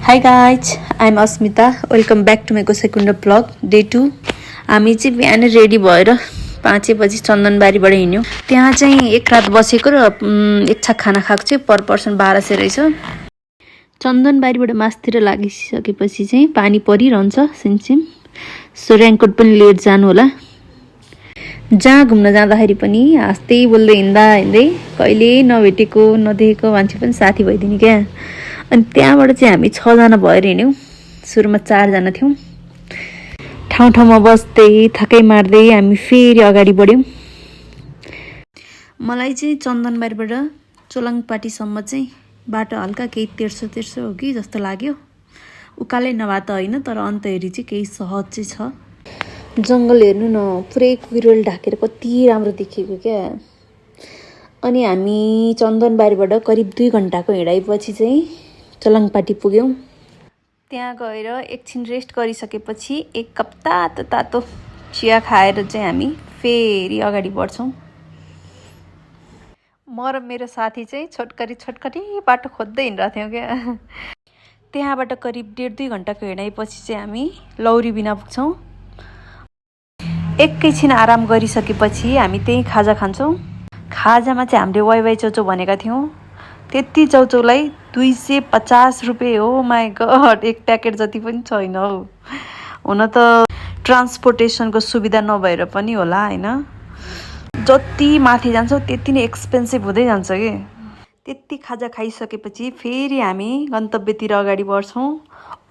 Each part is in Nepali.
Hi guys, I'm Asmita. Welcome back to my Gosaikunda vlog day 2. हामी चाहिँ बिहान रेडी भएर 5 बजी चन्दनबारीबाट हिँड्यौँ। त्यहाँ चाहिँ एक रात बसेको र एक छाक खाना खाएको चाहिँ पर पर्सन 1200 रहेछ। चन्दनबारीबाट मासतिर लागिसकेपछि चाहिँ पानी परिरहन्छ सिमसिम। सो रेनकोट पनि लिएर जानु होला। जहाँ घुम्न जाँदाखेरि पनि हाँस्दै बोल्दै हिँड्दै कहिले नभेटेको नदेखेको मान्छे पनि साथी भइदिने क्या। अनि त्यहाँबाट चाहिँ हामी 6 जना भएर हिँड्यौँ। सुरुमा 4 जना थियौँ। ठाउँमा बस्दै थकाइ मार्दै हामी फेरि अगाडि बढ्यौँ। मलाई चाहिँ चन्दनबारीबाट चोलाङपाटीसम्म चाहिँ बाटो हल्का केही तेर्सो हो कि जस्तो लाग्यो। उकालै नभए त होइन, तर अन्त हेरी चाहिँ केही सहज चाहिँ छ। जङ्गल हेर्नु न, पुरै कुहिरोले ढाकेर कति राम्रो देखिएको क्या। अनि हामी चन्दनबारीबाट करिब 2 घन्टाको हिँडाइपछि चाहिँ चोलाङपाटी पुग्यौँ। त्यहाँ गएर एकछिन रेस्ट गरिसकेपछि एक कप तातो चिया खाएर चाहिँ हामी फेरि अगाडि बढ्छौँ। म र मेरो साथी चाहिँ छोटकरी बाटो खोज्दै हिँडिरहेको थियौँ क्या। त्यहाँबाट करिब 1.5-2 घन्टाको हिँडाइपछि चाहिँ हामी लौरी बिना पुग्छौँ। एकैछिन आराम गरिसकेपछि हामी त्यही खाजा खान्छौँ। खाजामा चाहिँ हामीले वाइ चौचौ भनेका थियौँ। त्यति चौचौलाई 250 रुपियाँ हो। माई गड, एक प्याकेट जति पनि छैन हौ। हुन त ट्रान्सपोर्टेसनको सुविधा नभएर पनि होला होइन। जति माथि जान्छौँ त्यति नै एक्सपेन्सिभ हुँदै जान्छ कि। त्यति खाजा खाइसकेपछि फेरि हामी गन्तव्यतिर अगाडि बढ्छौँ।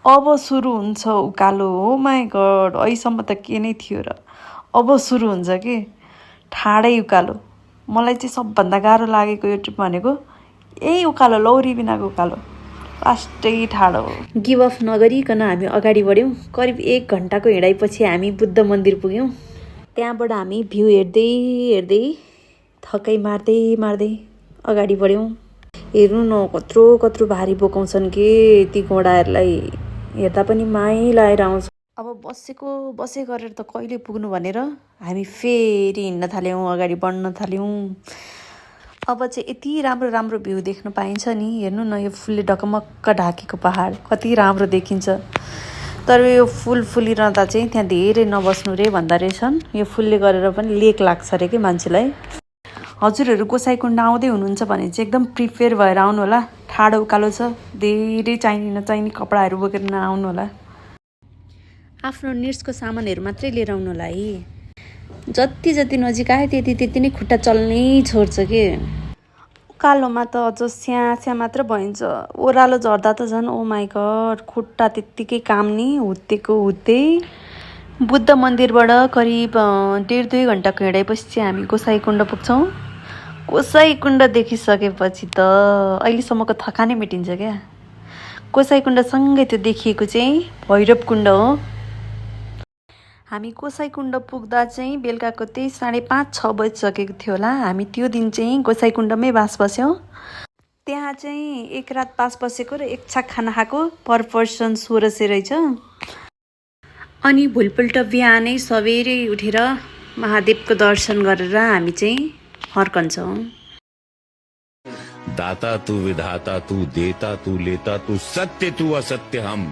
अब सुरु हुन्छ उकालो। हो माई गड, अहिलेसम्म त के नै थियो र, अब सुरु हुन्छ कि ठाडै उकालो। मलाई चाहिँ सबभन्दा गाह्रो लागेको यो ट्रिप भनेको यही उकालो, लौरी बिनाको उकालो लास्टै ठाडो। गिभ अफ नगरिकन हामी अगाडि बढ्यौँ। करिब 1 घन्टाको हिँडाइपछि हामी बुद्ध मन्दिर पुग्यौँ। त्यहाँबाट हामी भ्यू हेर्दै थकाइ मार्दै अगाडि बढ्यौँ। हेर्नु न, कत्रो भारी बोकाउँछन् के ती घोडाहरूलाई। हेर्दा पनि माया लागेर आउँछ। अब बसे गरेर त कहिले पुग्नु भनेर हामी फेरि हिँड्न थाल्यौँ, अगाडि बढ्न थाल्यौँ। अब चाहिँ यति राम्रो भ्यू देख्न पाइन्छ नि। हेर्नु न, यो फुलले ढकमक्क ढाकेको पहाड कति राम्रो देखिन्छ। तर यो फुल फुलिरहँदा चाहिँ त्यहाँ धेरै नबस्नु रे भन्दा रहेछन्। यो फुलले गरेर पनि लेक लाग्छ अरे कि मान्छेलाई। हजुरहरू गोसाइकुण्ड आउँदै हुनुहुन्छ भने चाहिँ एकदम प्रिपेयर भएर आउनु होला। ठाडो उकालो छ, धेरै चाहिने कपडाहरू बोकेर नआउनु होला। आफ्नो निड्सको सामानहरू मात्रै लिएर आउनु होला है। जति नजिक आयो त्यति नै खुट्टा चल्नै छोड्छ कि। उकालोमा त अझ स्या मात्र भइन्छ। ओह्रालो झर्दा त झन् ओ माई गड, खुट्टा त्यत्तिकै काम नि हुत्तै। बुद्ध मन्दिरबाट करिब 1.5-2 घन्टाको हिँडाइपछि चाहिँ हामी गोसाइकुण्ड पुग्छौँ। गोसाइकुण्ड देखिसकेपछि त अहिलेसम्मको थकानै मेटिन्छ क्या। गोसाइकुण्डसँगै त्यो देखिएको चाहिँ भैरवकुण्ड हो। हामी गोसाइकुण्ड पुग्दा चाहिँ बेलुकाको त्यही 5:30-6 बजिसकेको थियो होला। हामी त्यो दिन चाहिँ गोसाइकुण्डमै बास बस्यौँ। त्यहाँ चाहिँ एक रात बास बसेको र एक छाक खाना खाएको पर पर्सन 1600 रहेछ। अनि भोलिपल्ट बिहानै सबेरै उठेर महादेवको दर्शन गरेर हामी चाहिँ फर्कन्छौँ। दाता तू विधाता तू देता तू लेता तू सत्य तू असत्य हम।